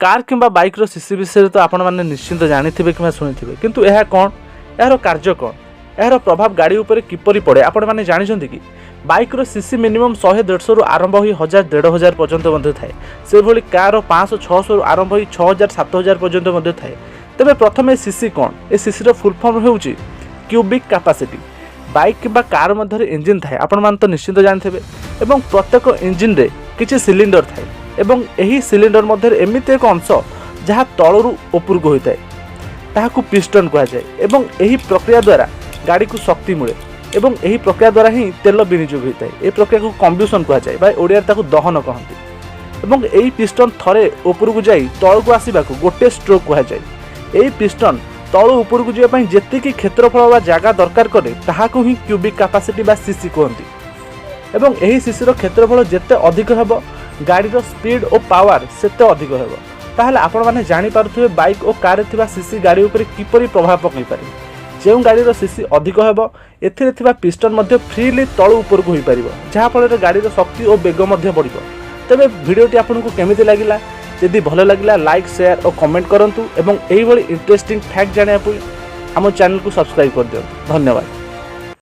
Car किंबा bike रो CC विषय तो आपण मैंने निश्चिंत जानिथिबे किंबा शुनिथिबे, किंतु यह कौन, यार कार्य कौन, यार प्रभाव गाड़ी उपर किपरि पड़े आपण मैंने जानिछन्ति कि बाइक रो सीसी मिनिमम 100-150 रु आरंभ होई 1000-1500 पर्यंत मध्ये थाए। से भली कार 500-600 रु आरंभ होई 6000-7000 पर्यंत मध्ये थाए। तबे प्रथमे सीसी कौन, ए सीसी रो फुल फॉर्म होउची क्यूबिक कैपेसिटी। बाइक किंबा कार मध्य इंजिन थाए आपण मान तो निश्चित जानथिबे, एवं प्रत्येक इंजिन रे किछि सिलिंडर थाए एवं एही सिलिंडर मध्य एमिति एक अंश जहाँ तलरू उपरको होइताए ताहाकू पिस्टन कहा जाए। एवं एही प्रक्रिया द्वारा गाड़ी को शक्ति मिले एवं एही प्रक्रिया द्वारा ही तेल विनियोग होता है। ए प्रक्रिया को कम्बुशन कहा जाए, ओडिया ताकू दहन कहते। एवं एही पिस्टन थरे उपरको जाई तलको आसीबाकू गोटे स्ट्रोक कहा जाए। एही पिस्टन तलू उपरको जाय जेतिकी क्षेत्रफल वा जगह दरकार करे ताहाकू ही क्यूबिक कैपेसिटी बा सीसी कहती। एवं एही सीसी रो क्षेत्रफल जेते अधिक हेबो गाड़ीर स्पीड और पावर सेते अधिक हेबो। ताहले आपण माने जानि पारुथिबे बाइक और कार थिबा सीसी गाड़ी उपर किपरि प्रभाव पकई पारे। जो गाड़ीर सीसी अधिक हेबो एथिरे थिबा पिस्टन मध्ये फ्रीली तळु उपरको होई पारिबो, जहा फल गाड़ीर शक्ति और वेग मध्ये बढ़िबो। तबे वीडियोटी आपनको केमिति लागिला, यदि भल लागिला लाइक शेयर और कमेंट करंतु एवं एही भली इंटरेस्टिंग फैक्ट जानिया पई हम चैनल को सब्सक्राइब कर दियंतु। धन्यवाद।